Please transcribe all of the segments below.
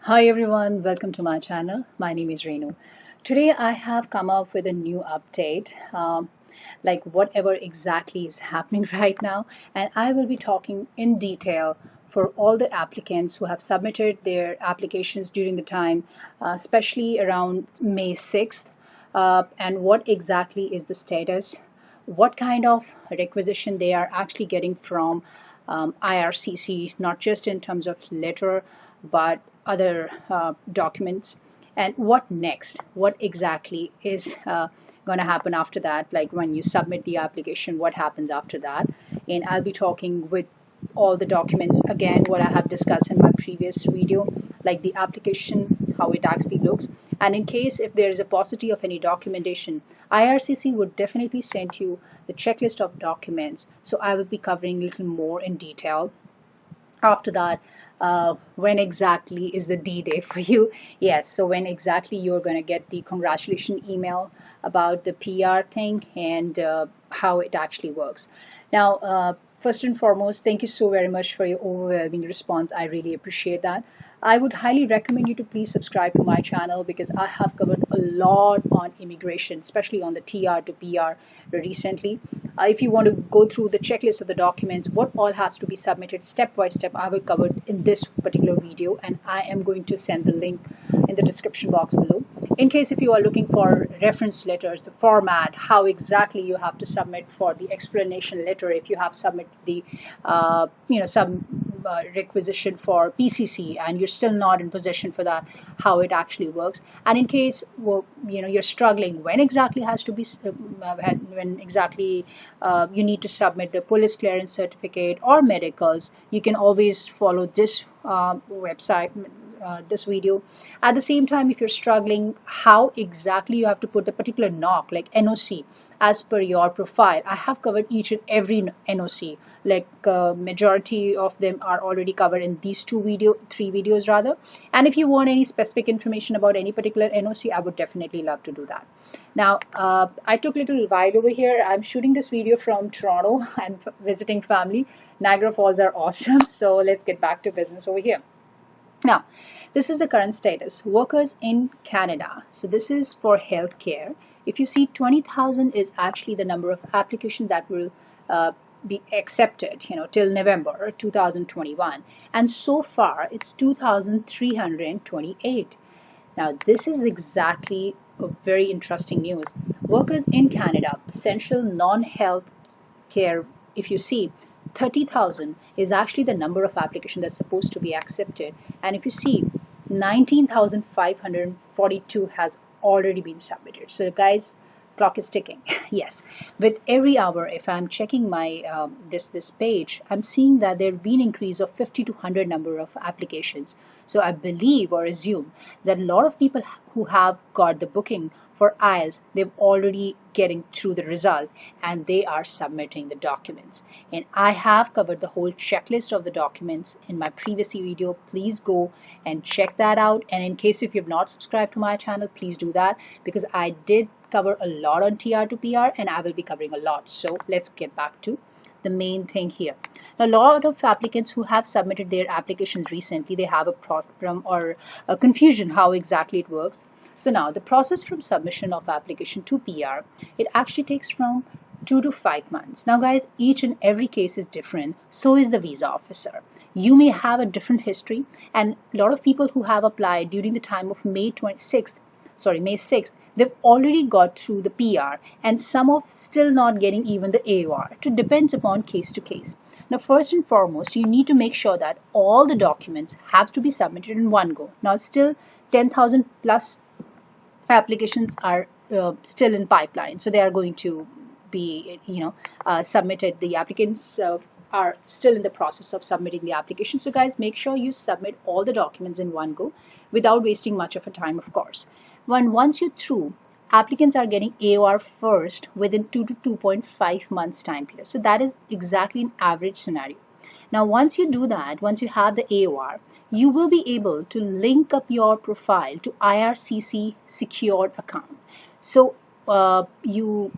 Hi everyone, welcome to my channel. My name is Renu. Today I have come up with a new update, like whatever exactly is happening right now, and I will be talking in detail for all the applicants who have submitted their applications during the time, especially around May 6th, and what exactly is the status, what kind of requisition they are actually getting from IRCC, not just in terms of letter, but other documents, and what next, what exactly is going to happen after that, like when you submit the application, what happens after that. And I'll be talking with all the documents again, what I have discussed in my previous video, like the application, how it actually looks. And in case if there is a paucity of any documentation, IRCC would definitely send you the checklist of documents. So I will be covering a little more in detail. After that, when exactly is the D-Day for you? Yes, so when exactly you're going to get the congratulation email about the PR thing and how it actually works. Now, first and foremost, thank you so very much for your overwhelming response. I really appreciate that. I would highly recommend you to please subscribe to my channel because I have covered a lot on immigration, especially on the TR to PR recently. If you want to go through the checklist of the documents, what all has to be submitted step by step, I will cover in this particular video, and I am going to send the link in the description box below. In case if you are looking for reference letters, the format, how exactly you have to submit for the explanation letter, if you have submitted the, some requisition for PCC and you're still not in possession for that, how it actually works. And in case you're struggling, when exactly has to be when exactly you need to submit the police clearance certificate or medicals, you can always follow this website, this video. At the same time, if you're struggling how exactly you have to put the particular NOC, like NOC, as per your profile, I have covered each and every NOC. Like majority of them are already covered in these three videos rather. And if you want any specific information about any particular NOC, I would definitely love to do that. Now, I took a little while over here. I'm shooting this video from Toronto. I'm visiting family. Niagara Falls are awesome. So let's get back to business over here. Now, this is the current status. Workers in Canada. So this is for healthcare. If you see, 20,000 is actually the number of applications that will be accepted, till November 2021. And so far, it's 2,328. Now, this is exactly a very interesting news. Workers in Canada, essential non-health care, if you see, 30,000 is actually the number of applications that's supposed to be accepted. And if you see, 19,542 has already been submitted. So guys, clock is ticking. Yes, with every hour, if I'm checking my this page, I'm seeing that there been increase of 50 to 100 number of applications. So I believe or assume that a lot of people who have got the booking for IELTS, they've already getting through the result and they are submitting the documents. And I have covered the whole checklist of the documents in my previous video. Please go and check that out. And in case if you have not subscribed to my channel, please do that because I did cover a lot on TR to PR and I will be covering a lot. So let's get back to the main thing here. Now, a lot of applicants who have submitted their applications recently, they have a problem or a confusion how exactly it works. So now the process from submission of application to PR, it actually takes from 2 to 5 months. Now guys, each and every case is different. So is the visa officer. You may have a different history, and a lot of people who have applied during the time of May 6th, they've already got through the PR and some of still not getting even the AOR. It depends upon case to case. Now, first and foremost, you need to make sure that all the documents have to be submitted in one go. Now, still 10,000 plus applications are still in pipeline, so they are going to be submitted. The applicants are still in the process of submitting the application. So guys, make sure you submit all the documents in one go without wasting much of a time, of course. Once you're through, applicants are getting AOR first within 2 to 2.5 months time period. So that is exactly an average scenario. Now, once you do that, once you have the AOR, you will be able to link up your profile to IRCC secured account. So you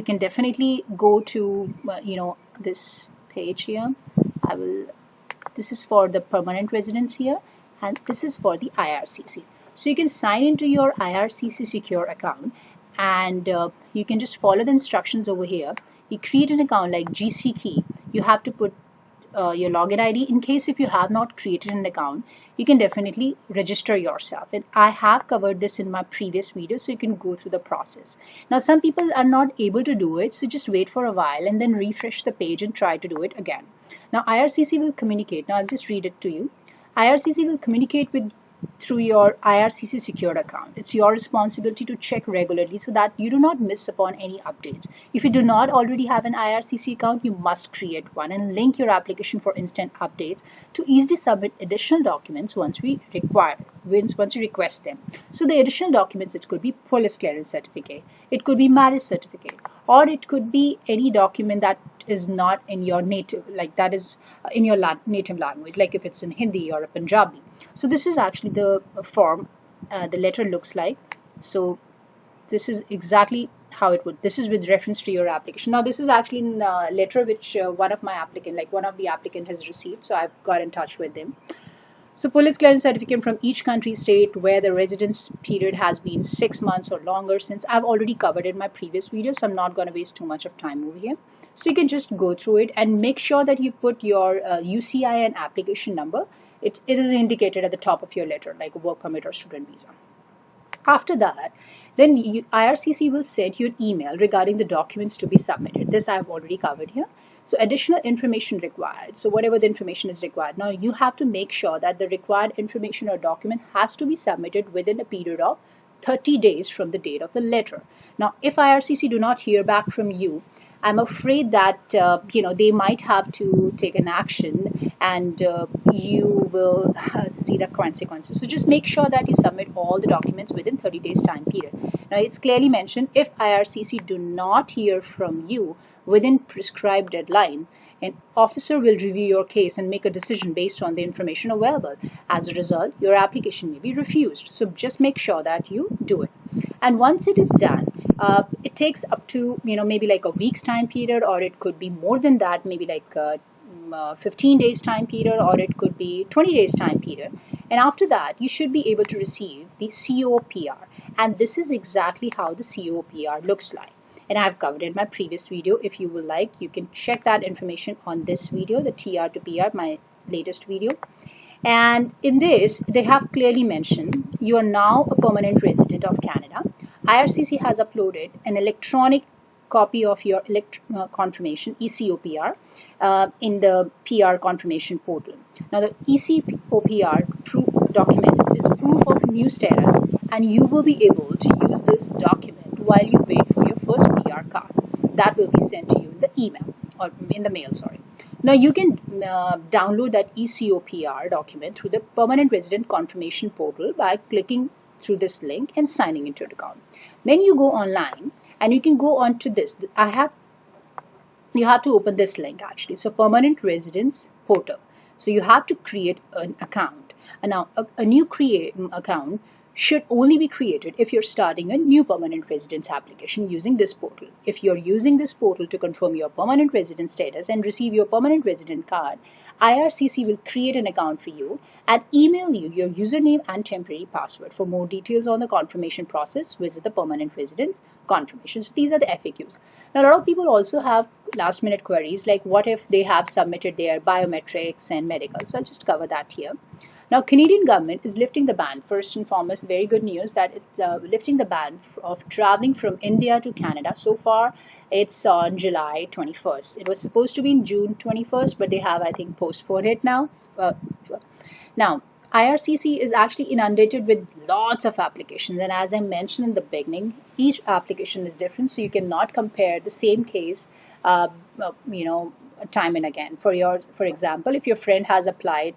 can definitely go to this page here. This is for the permanent residents here, and this is for the IRCC. So you can sign into your IRCC secure account, and you can just follow the instructions over here. You create an account like GC key. You have to put your login ID. In case if you have not created an account, you can definitely register yourself, and I have covered this in my previous video, so you can go through the process. Now some people are not able to do it, so just wait for a while and then refresh the page and try to do it again. Now IRCC will communicate. Now I'll just read it to you. IRCC will communicate with through your IRCC secured account. It's your responsibility to check regularly so that you do not miss upon any updates. If you do not already have an IRCC account, you must create one and link your application for instant updates to easily submit additional documents once we request them. So the additional documents, it could be police clearance certificate, it could be marriage certificate, or it could be any document that is not in your native, like that is in your native language, like if it's in Hindi or a Punjabi. So this is actually the form the letter looks like. So this is exactly how it would. This is with reference to your application. Now this is actually a letter which one of the applicant has received. So I've got in touch with them. So police clearance certificate from each country state where the residence period has been 6 months or longer, since I've already covered in my previous video, so I'm not going to waste too much of time over here. So you can just go through it and make sure that you put your UCI and application number. It is indicated at the top of your letter, like a work permit or student visa. After that, then IRCC will send you an email regarding the documents to be submitted. This I've already covered here. So additional information required. So whatever the information is required. Now you have to make sure that the required information or document has to be submitted within a period of 30 days from the date of the letter. Now if IRCC do not hear back from you, I'm afraid that they might have to take an action, and you will see the consequences. So just make sure that you submit all the documents within 30 days time period. Now it's clearly mentioned, if IRCC do not hear from you within prescribed deadlines, an officer will review your case and make a decision based on the information available. As a result, your application may be refused. So just make sure that you do it. And once it is done, it takes up to maybe like a week's time period, or it could be more than that, maybe like 15 days time period, or it could be 20 days time period. And after that, you should be able to receive the COPR. And this is exactly how the COPR looks like. And I've covered in my previous video. If you would like, you can check that information on this video, the TR to PR, my latest video. And in this, they have clearly mentioned you are now a permanent resident of Canada. IRCC has uploaded an electronic copy of your confirmation, ECOPR, in the PR confirmation portal. Now the ECOPR document is proof of new status, and you will be able to use this document while you wait for your first PR card. That will be sent to you in the email, or in the mail, sorry. Now you can download that ECOPR document through the permanent resident confirmation portal by clicking through this link and signing into an account. Then you go online and you can go on to this. You have to open this link actually. So permanent residence portal. So you have to create an account. And now a new account should only be created if you're starting a new permanent residence application using this portal. If you're using this portal to confirm your permanent resident status and receive your permanent resident card, IRCC will create an account for you and email you your username and temporary password. For more details on the confirmation process, visit the permanent residence confirmation. So these are the FAQs. Now a lot of people also have last minute queries, like what if they have submitted their biometrics and medical. So I'll just cover that here. Now, Canadian government is lifting the ban. First and foremost, very good news that it's lifting the ban of traveling from India to Canada. So far, it's on July 21st. It was supposed to be in June 21st, but they have, I think, postponed it now. Now, IRCC is actually inundated with lots of applications. And as I mentioned in the beginning, each application is different. So you cannot compare the same case, time and again. For example, if your friend has applied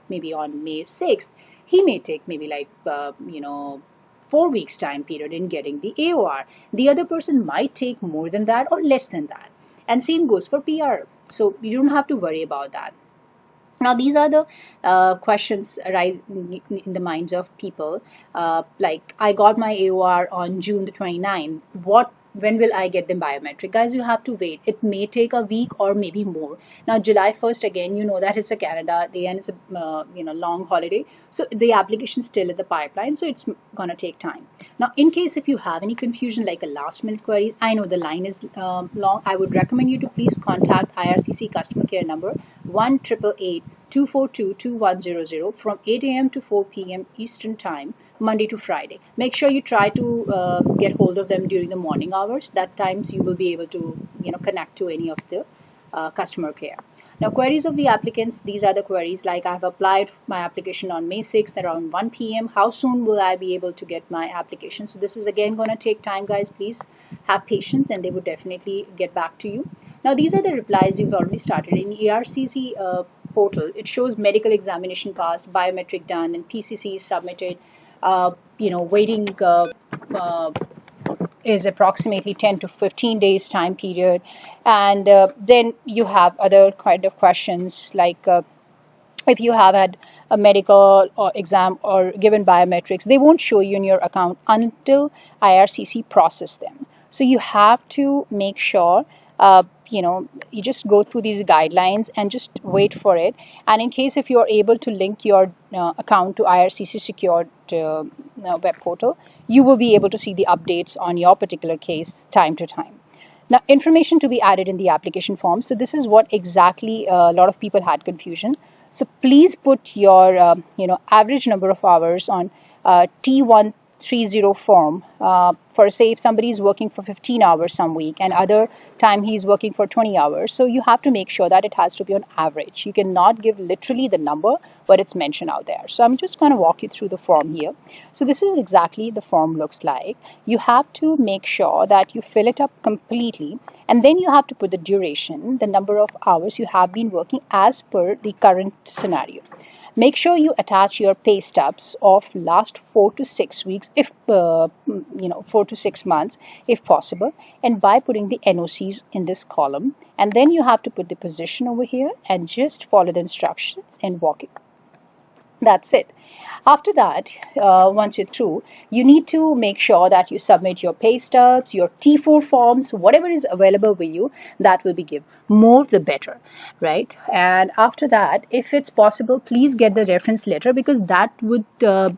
maybe on May 6th, he may take maybe like 4 weeks time period in getting the AOR. The other person might take more than that or less than that. And same goes for PR. So you don't have to worry about that. Now, these are the questions arising in the minds of people. Like, I got my AOR on June the 29th. What when will I get them biometric? Guys, you have to wait. It may take a week or maybe more. Now, July 1st, again, you know that it's a Canada day and it's a long holiday. So the application is still in the pipeline. So it's going to take time. Now, in case if you have any confusion like a last minute queries, I know the line is long. I would recommend you to please contact IRCC customer care number 1-888-242-2100 from 8 a.m. to 4 p.m. Eastern Time, Monday to Friday. Make sure you try to get hold of them during the morning hours. That times you will be able to connect to any of the customer care. Now, queries of the applicants, these are the queries like I have applied my application on May 6th around 1 p.m. How soon will I be able to get my application? So this is again going to take time, guys. Please have patience and they would definitely get back to you. Now, these are the replies you've already started. In ERCC portal, it shows medical examination passed, biometric done, and PCC submitted. Waiting is approximately 10 to 15 days time period. And then you have other kind of questions like if you have had a medical or exam or given biometrics, they won't show you in your account until IRCC process them. So you have to make sure you just go through these guidelines and just wait for it. And in case if you're able to link your account to IRCC secured web portal, you will be able to see the updates on your particular case time to time. Now, information to be added in the application form. So this is what exactly a lot of people had confusion. So please put your average number of hours on T130 form for say if somebody is working for 15 hours some week and other time he's working for 20 hours. So you have to make sure that it has to be on average. You cannot give literally the number, but it's mentioned out there. So I'm just going to walk you through the form here. So this is exactly the form looks like. You have to make sure that you fill it up completely, and then you have to put the duration, the number of hours you have been working as per the current scenario. Make sure you attach your pay stubs of last 4 to 6 weeks, if 4 to 6 months, if possible, and by putting the NOCs in this column. And then you have to put the position over here and just follow the instructions and walk it. That's it. After that, once you're through, you need to make sure that you submit your pay stubs, your T4 forms, whatever is available with you, that will be given. More the better, right? And after that, if it's possible, please get the reference letter, because that would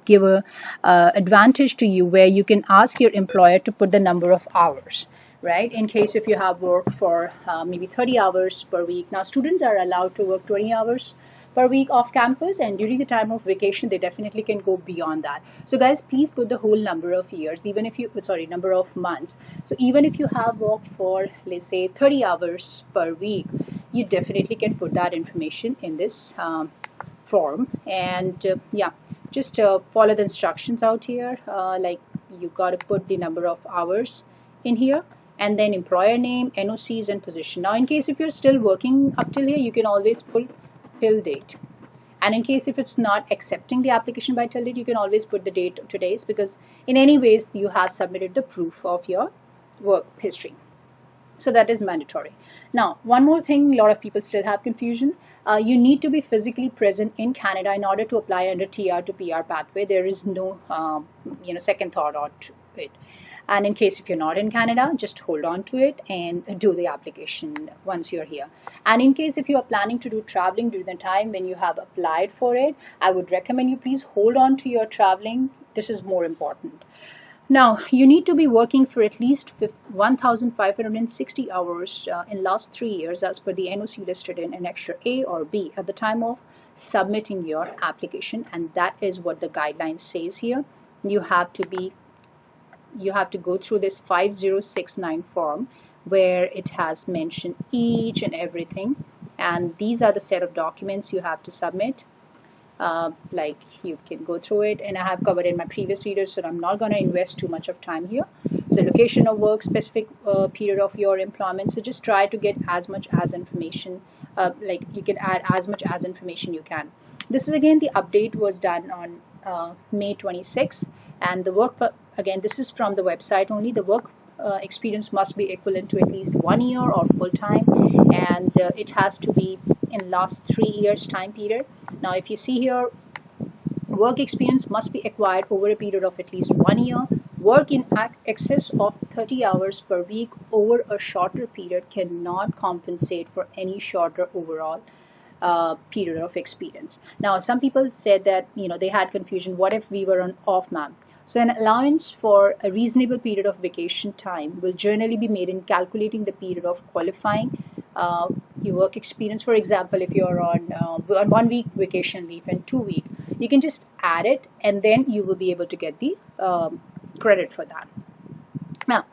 give a advantage to you where you can ask your employer to put the number of hours, right? In case if you have worked for maybe 30 hours per week. Now, students are allowed to work 20 hours per week off campus, and during the time of vacation they definitely can go beyond that. So guys, please put the whole number of years, even if you number of months. So even if you have worked for, let's say, 30 hours per week, you definitely can put that information in this form. And just follow the instructions out here. Like you got to put the number of hours in here, and then employer name, NOCs, and position. Now, in case if you're still working up till here, you can always put till date. And in case if it's not accepting the application by till date, you can always put the date today's, because in any ways you have submitted the proof of your work history. So that is mandatory. Now, one more thing, a lot of people still have confusion. You need to be physically present in Canada in order to apply under TR to PR pathway. There is no second thought on it. And in case if you're not in Canada, just hold on to it and do the application once you're here. And in case if you are planning to do traveling during the time when you have applied for it, I would recommend you please hold on to your traveling. This is more important. Now, you need to be working for at least 1,560 hours in last 3 years as per the NOC listed in Annexure A or B at the time of submitting your application. And that is what the guidelines says here. You have to go through this 5069 form where it has mentioned each and everything, and these are the set of documents you have to submit. Like you can go through it, and I have covered in my previous videos, so I'm not going to invest too much of time here. So location of work, specific period of your employment. So just try to get as much as information, like you can add as much as information you can. This is again, the update was done on May 26th, and the work, again, this is from the website only. The work experience must be equivalent to at least 1 year or full time, and it has to be in last 3 years time period. Now, if you see here, work experience must be acquired over a period of at least 1 year, Work in excess of 30 hours per week over a shorter period cannot compensate for any shorter overall period of experience. Now, some people said that they had confusion. What if we were on off, ma'am? So an allowance for a reasonable period of vacation time will generally be made in calculating the period of qualifying your work experience. For example, if you're on 1 week vacation leave and 2 week, you can just add it and then you will be able to get the credit for that. Now,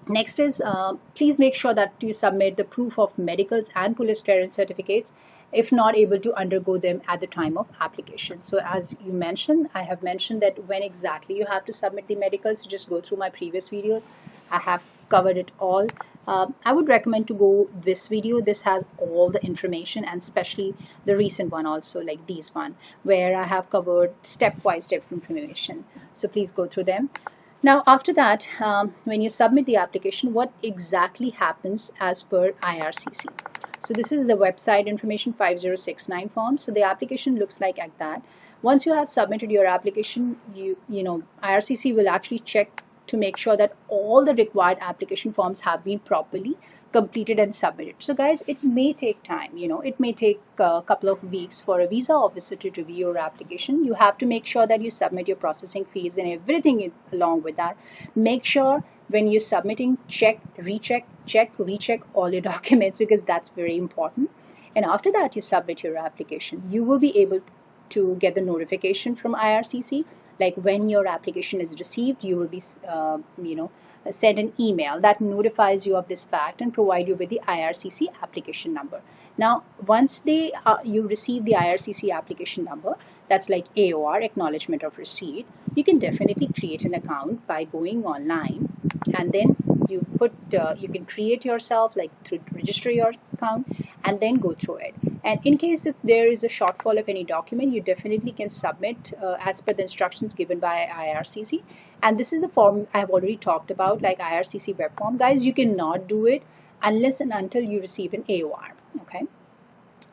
next is please make sure that you submit the proof of medicals and police clearance certificates if not able to undergo them at the time of application. So as you mentioned, I have mentioned that when exactly you have to submit the medicals. Just go through my previous videos. I have covered it all. I would recommend to go this video. This has all the information, and especially the recent one also, like these one, where I have covered step-wise information. So please go through them. Now, after that, when you submit the application, what exactly happens as per IRCC? So this is the website information 5069 form. So the application looks like that. Once you have submitted your application, IRCC will actually check to make sure that all the required application forms have been properly completed and submitted. So guys, it may take time, it may take a couple of weeks for a visa officer to review your application. You have to make sure that you submit your processing fees and everything along with that. Make sure when you're submitting, check, recheck all your documents, because that's very important. And after that, you submit your application. You will be able to get the notification from IRCC. Like when your application is received, you will be, sent an email that notifies you of this fact and provide you with the IRCC application number. Now, once you receive the IRCC application number, that's like AOR, Acknowledgement of Receipt, you can definitely create an account by going online, and then you can create yourself, like to register your account, and then go through it. And in case if there is a shortfall of any document, you definitely can submit as per the instructions given by IRCC. And this is the form I have already talked about, like IRCC web form. Guys, you cannot do it unless and until you receive an AOR. Okay,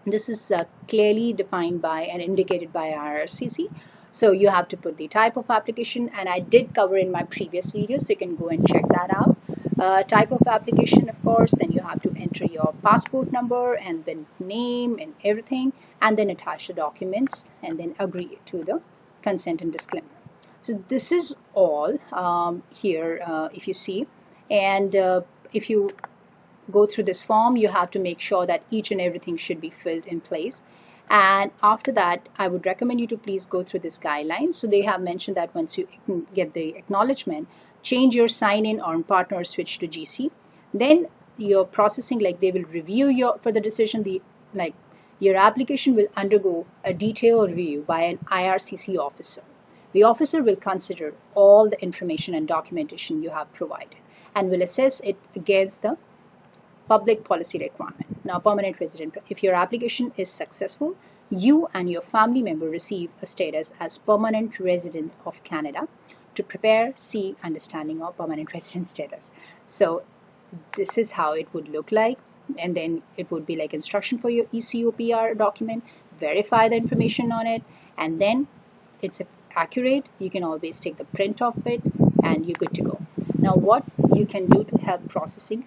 this is clearly defined by and indicated by IRCC. So you have to put the type of application, and I did cover in my previous video, so you can go and check that out. Type of application, of course, then you have to enter your passport number and then name and everything, and then attach the documents and then agree to the consent and disclaimer. So this is all here, if you see, and if you go through this form, you have to make sure that each and everything should be filled in place. And after that, I would recommend you to please go through this guideline. So they have mentioned that once you get the acknowledgement, change your sign-in or partner or switch to GC. Then your processing, like they will review for the decision, your application will undergo a detailed review by an IRCC officer. The officer will consider all the information and documentation you have provided and will assess it against the public policy requirement. Now, permanent resident, if your application is successful, you and your family member receive a status as permanent resident of Canada to prepare, see, understanding of permanent resident status. So this is how it would look like. And then it would be like instruction for your ECUPR document, verify the information on it, and then it's accurate. You can always take the print of it and you're good to go. Now, what you can do to help processing,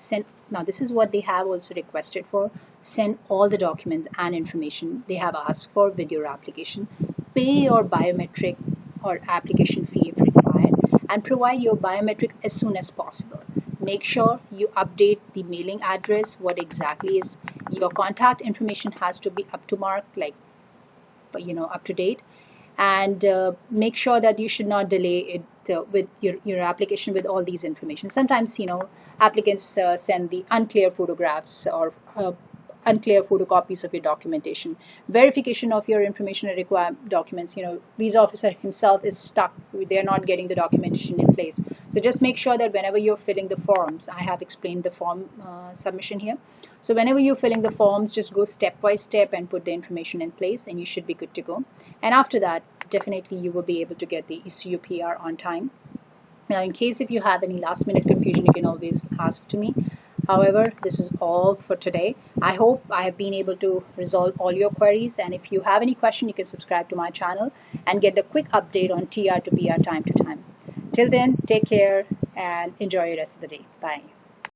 now this is what they have also requested for, send all the documents and information they have asked for with your application, pay your biometric or application fee if required, and provide your biometric as soon as possible. Make sure you update the mailing address, what exactly is your contact information has to be up to mark, like up to date, and make sure that you should not delay it with your application with all these information. Sometimes applicants send the unclear photographs or unclear photocopies of your documentation. Verification of your information and required documents, visa officer himself is stuck, they're not getting the documentation in place. So just make sure that whenever you're filling the forms, I have explained the form submission here. So whenever you're filling the forms, just go step by step and put the information in place and you should be good to go. And after that, definitely you will be able to get the ECUPR on time. Now, in case if you have any last minute confusion, you can always ask to me. However, this is all for today. I hope I have been able to resolve all your queries, and if you have any question, you can subscribe to my channel and get the quick update on TR to PR time to time. Till then, take care and enjoy the rest of the day. Bye.